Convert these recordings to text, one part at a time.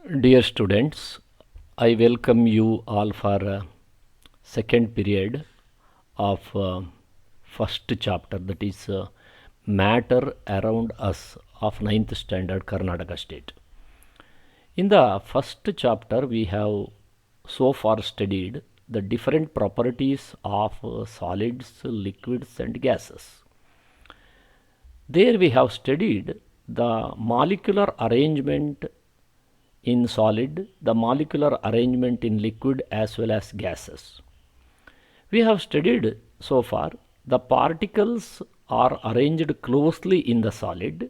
Dear students, I welcome you all for second period of first chapter, that is Matter Around Us of ninth standard Karnataka State. In the first chapter we have so far studied the different properties of solids, liquids and gases. There we have studied the molecular arrangement in solid, the molecular arrangement in liquid as well as gases. We have studied so far the particles are arranged closely in the solid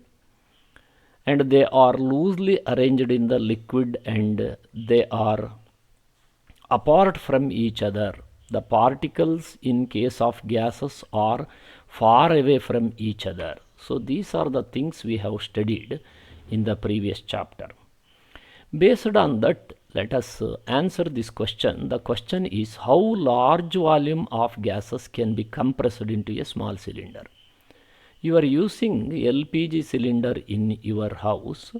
and they are loosely arranged in the liquid and they are apart from each other. The particles in case of gases are far away from each other. So these are the things we have studied in the previous chapter. Based on that, let us answer this question. The question is, how large volume of gases can be compressed into a small cylinder? You are using LPG cylinder in your house.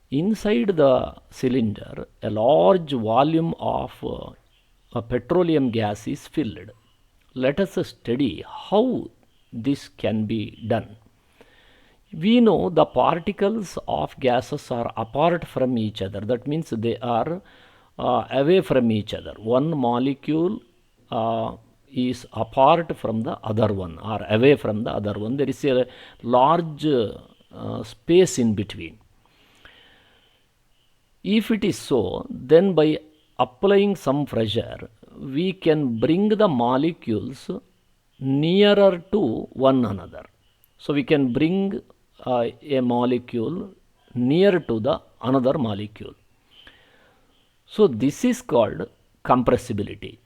Inside the cylinder, a large volume of petroleum gas is filled. Let us study how this can be done. We know the particles of gases are apart from each other. That means they are away from each other. One molecule is apart from the other one or away from the other one. There is a large space in between. If it is so, then by applying some pressure, we can bring the molecules nearer to one another. So we can bring a molecule near to the another molecule. So this is called compressibility.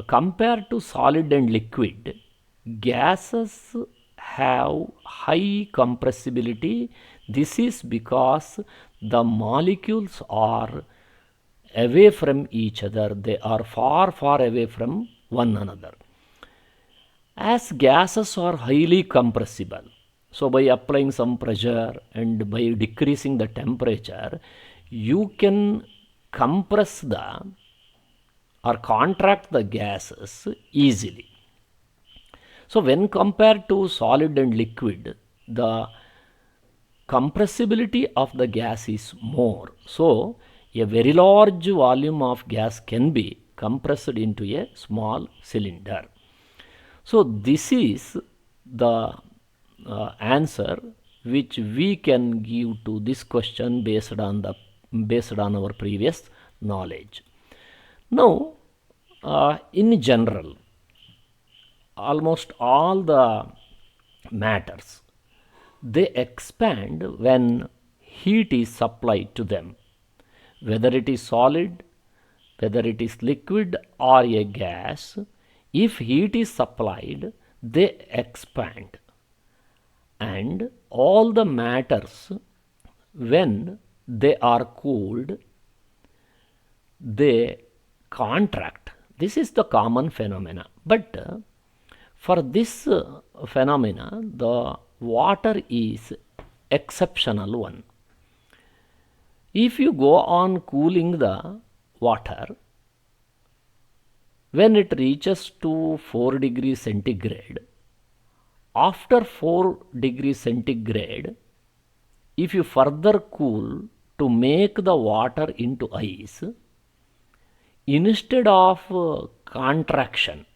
Compared to solid and liquid, gases have high compressibility. This is because the molecules are away from each other. They are far away from one another. As gases are highly compressible, so by applying some pressure and by decreasing the temperature, you can compress the or contract the gases easily. So when compared to solid and liquid, the compressibility of the gas is more. So a very large volume of gas can be compressed into a small cylinder. So this is the answer which we can give to this question based on our previous knowledge. Now, in general, almost all the matters, they expand when heat is supplied to them, whether it is solid, whether it is liquid or a gas. If heat is supplied, they expand, and all the matters, when they are cooled, they contract. This is the common phenomena. But for this phenomena, the water is exceptional one. If you go on cooling the water, when it reaches to 4 degrees centigrade, after 4 degrees centigrade, if you further cool to make the water into ice, instead of contraction,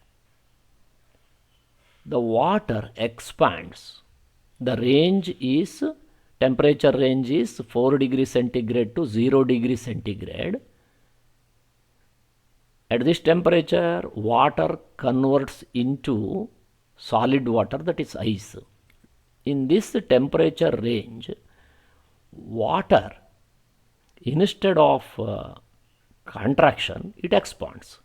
the water expands. The range is, temperature range is 4 degrees centigrade to 0 degrees centigrade. At this temperature, water converts into solid water, that is ice. In this temperature range, water, instead of contraction, it expands.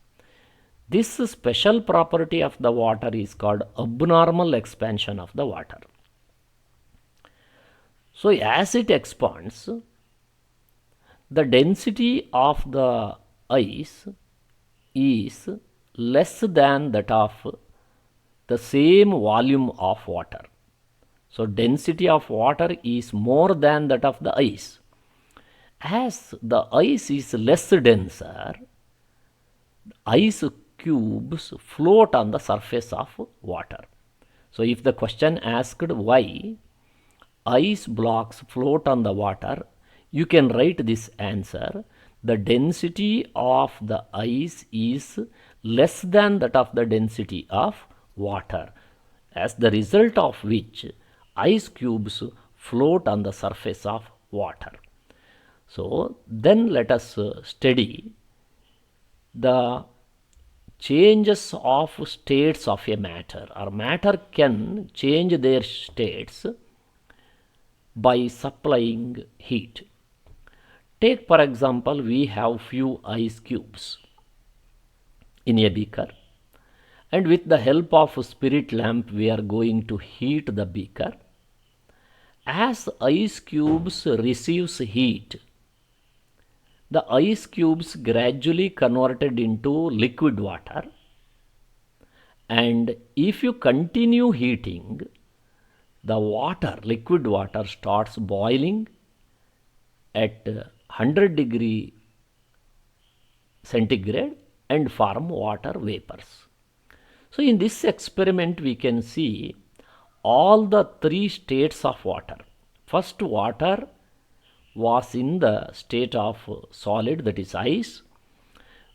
This special property of the water is called abnormal expansion of the water. So as it expands, the density of the ice is less than that of the same volume of water. So density of water is more than that of the ice. As the ice is less denser, ice cubes float on the surface of water. So if the question asked why ice blocks float on the water, you can write this answer. The density of the ice is less than that of the density of water, as the result of which ice cubes float on the surface of water. So then let us study the changes of states of a matter, or matter can change their states by supplying heat. Take for example, we have few ice cubes in a beaker, and with the help of a spirit lamp we are going to heat the beaker. As ice cubes receives heat, the ice cubes gradually converted into liquid water, and if you continue heating, the liquid water starts boiling at 100 degree centigrade and form water vapors. So in this experiment we can see all the three states of water. First, water was in the state of solid, that is ice.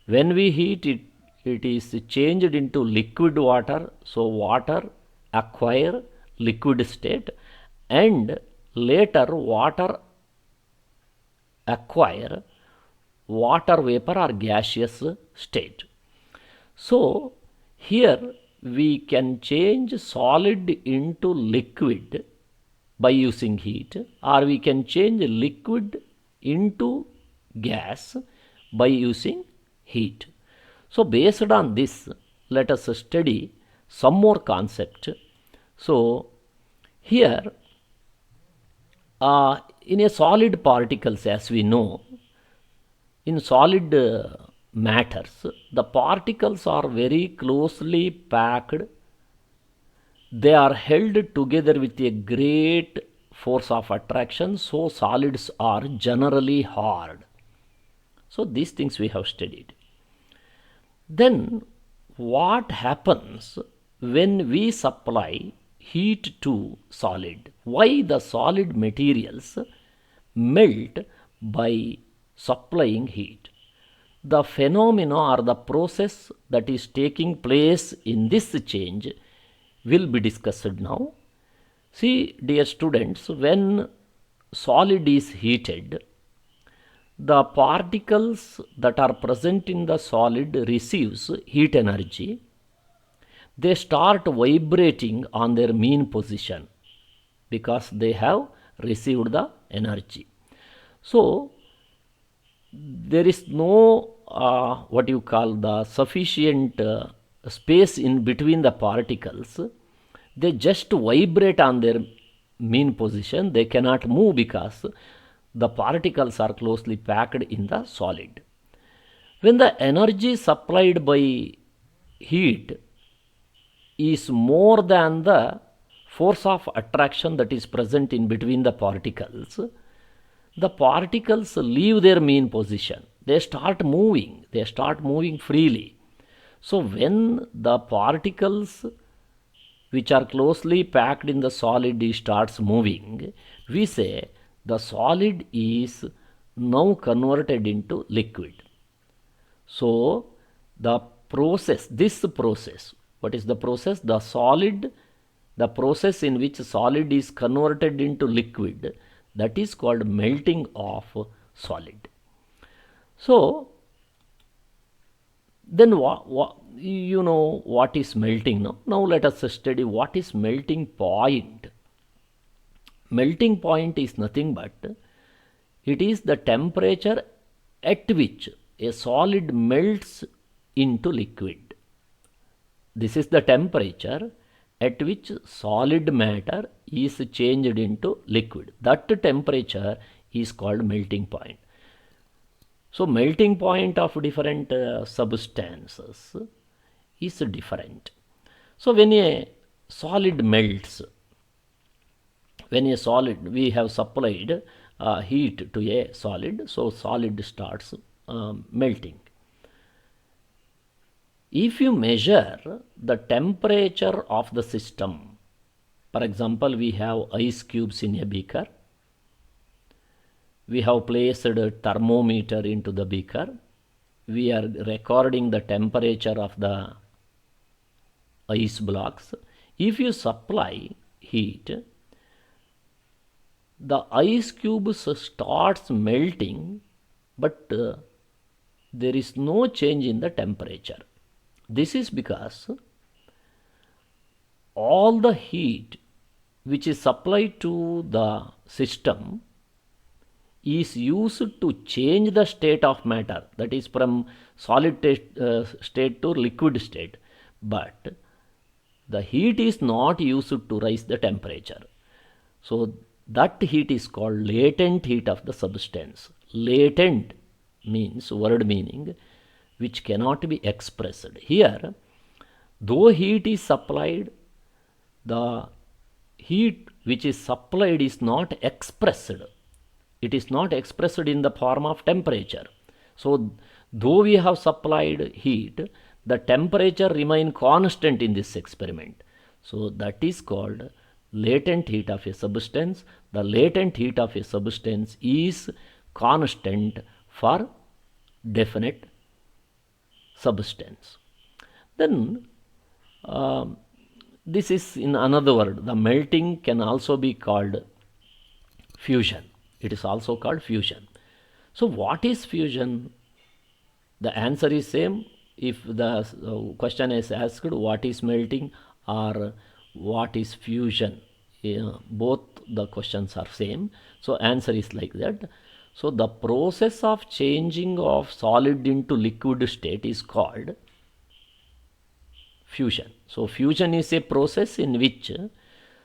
When we heat it, it is changed into liquid water. So water acquire liquid state, and later water acquire water vapor or gaseous state. So here we can change solid into liquid by using heat, or we can change liquid into gas by using heat. So based on this, let us study some more concept. So here in a solid particles, as we know, in solid matters, the particles are very closely packed. They are held together with a great force of attraction, so solids are generally hard. So these things we have studied. Then what happens when we supply heat to solid? Why the solid materials melt by supplying heat? The phenomena or the process that is taking place in this change will be discussed now. See, dear students, when solid is heated, the particles that are present in the solid receives heat energy. They start vibrating on their mean position because they have received the energy. So there is no what you call the sufficient space in between the particles. They just vibrate on their mean position. They cannot move because the particles are closely packed in the solid. When the energy supplied by heat is more than the force of attraction that is present in between the particles leave their mean position. They start moving freely. So when the particles which are closely packed in the solid starts moving, we say the solid is now converted into liquid. So the process, what is the process? The process in which solid is converted into liquid, that is called melting of solid. So then you know what is melting now. Now let us study what is melting point. Melting point is nothing but it is the temperature at which a solid melts into liquid. This is the temperature at which solid matter is changed into liquid. That temperature is called melting point. So melting point of different substances is different. So when a solid melts, we have supplied heat to a solid, so solid starts melting. If you measure the temperature of the system, for example, we have ice cubes in a beaker, we have placed a thermometer into the beaker, we are recording the temperature of the ice blocks. If you supply heat, the ice cubes starts melting, but there is no change in the temperature. This is because all the heat which is supplied to the system is used to change the state of matter, that is from solid state to liquid state, but the heat is not used to raise the temperature. So that heat is called latent heat of the substance. Latent means word meaning which cannot be expressed. Here, though heat is supplied, the heat which is supplied is not expressed. It is not expressed in the form of temperature. So though we have supplied heat, the temperature remain constant in this experiment. So that is called latent heat of a substance. The latent heat of a substance is constant for definite substance. Then this is, in another word, the melting can also be called fusion. It is also called fusion. So what is fusion? The answer is same if the question is asked what is melting or what is fusion. Both the questions are same. So answer is like that. So the process of changing of solid into liquid state is called fusion. So fusion is a process in which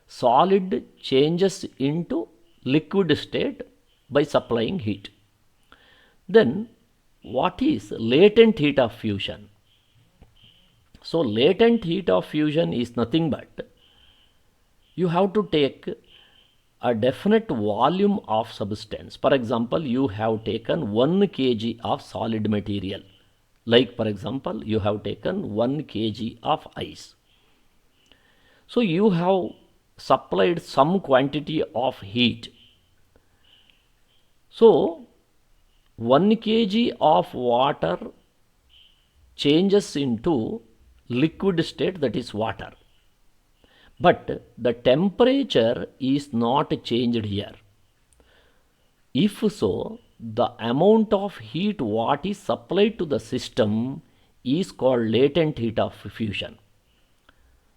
solid changes into liquid state by supplying heat. Then what is latent heat of fusion? So latent heat of fusion is nothing but you have to take a definite volume of substance. For example, you have taken 1 kg of solid material. Like for example, you have taken 1 kg of ice. So you have supplied some quantity of heat. So 1 kg of water changes into liquid state, that is water. But the temperature is not changed here. If so, the amount of heat what is supplied to the system is called latent heat of fusion.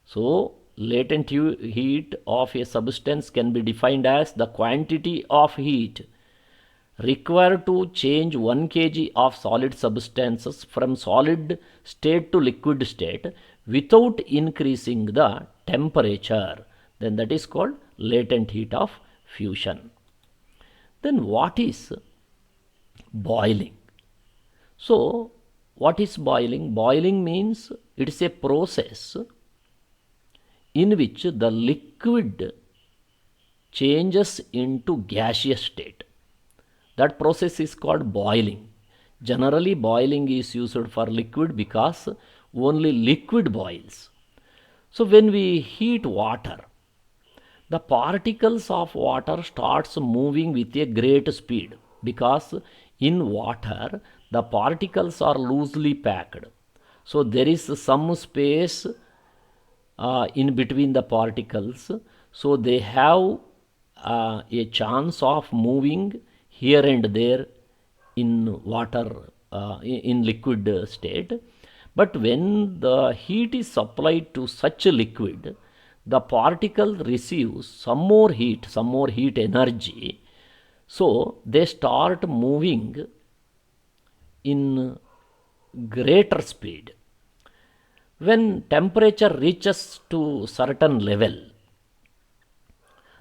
So latent heat of a substance can be defined as the quantity of heat required to change 1 kg of solid substances from solid state to liquid state without increasing the temperature. Then that is called latent heat of fusion. Then what is boiling? So what is boiling? Boiling means it is a process in which the liquid changes into gaseous state. That process is called boiling. Generally boiling is used for liquid because only liquid boils. So when we heat water, the particles of water starts moving with a great speed because in water the particles are loosely packed. So there is some space in between the particles. So they have a chance of moving here and there in water, in liquid state. But when the heat is supplied to such a liquid, the particle receives some more heat energy. So they start moving in greater speed. When temperature reaches to certain level,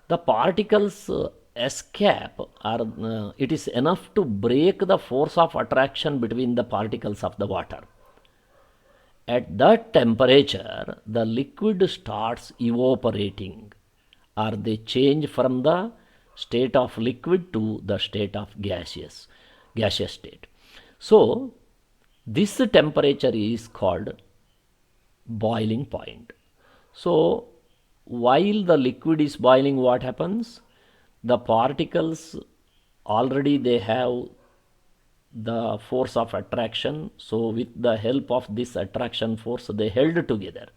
the particles escape, or it is enough to break the force of attraction between the particles of the water. At that temperature, the liquid starts evaporating, or they change from the state of liquid to the state of gaseous state. So this temperature is called boiling point. So while the liquid is boiling, what happens? The particles already they have the force of attraction. So with the help of this attraction force, they held together.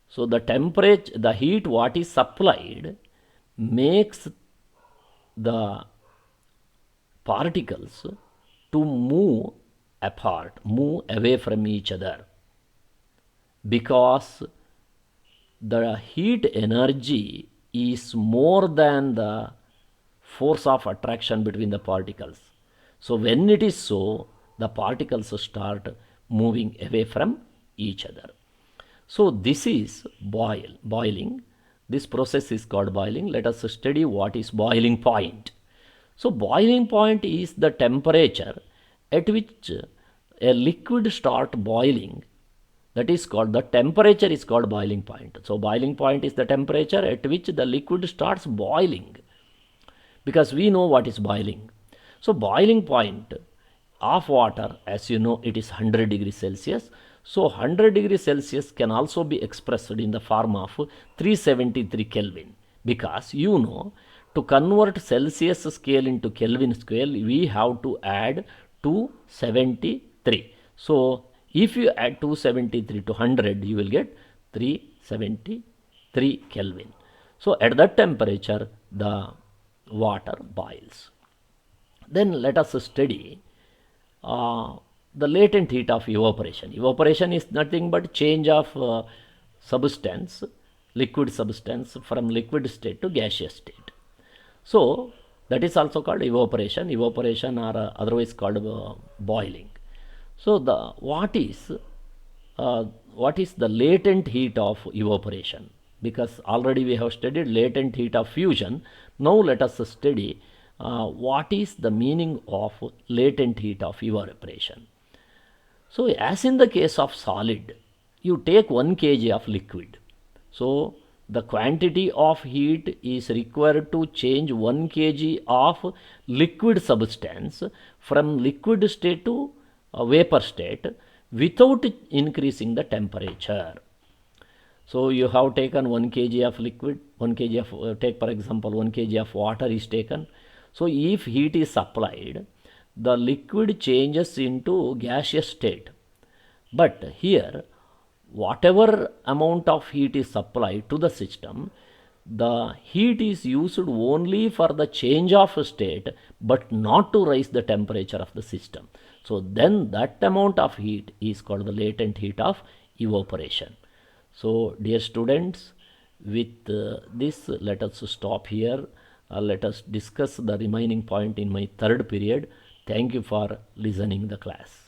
So the temperature, the heat what is supplied makes the particles to move apart, move away from each other, because the heat energy is more than the force of attraction between the particles. So when it is so, the particles start moving away from each other. So this is boiling. This process is called boiling. Let us study what is boiling point. So boiling point is the temperature at which a liquid start boiling. That is called, the temperature is called boiling point. So boiling point is the temperature at which the liquid starts boiling, because we know what is boiling. So boiling point of water, as you know, it is 100 degrees Celsius. So 100 degrees Celsius can also be expressed in the form of 373 Kelvin, because you know, to convert Celsius scale into Kelvin scale, we have to add 273. So if you add 273 to 100, you will get 373 Kelvin. So at that temperature, the water boils. Then let us study the latent heat of evaporation. Evaporation is nothing but change of substance, liquid substance, from liquid state to gaseous state. So that is also called evaporation. Evaporation, or otherwise called boiling. So what is the latent heat of evaporation? Because already we have studied latent heat of fusion. Now let us study what is the meaning of latent heat of evaporation. So as in the case of solid, you take 1 kg of liquid. So the quantity of heat is required to change 1 kg of liquid substance from liquid state to vapor state without increasing the temperature. So you have taken 1 kg of liquid, 1 kg of, take for example 1 kg of water is taken. So if heat is applied, the liquid changes into gaseous state. But here, whatever amount of heat is applied to the system, the heat is used only for the change of state, but not to raise the temperature of the system. So then that amount of heat is called the latent heat of evaporation. So dear students, with this, let us stop here. Let us discuss the remaining point in my third period. Thank you for listening the class.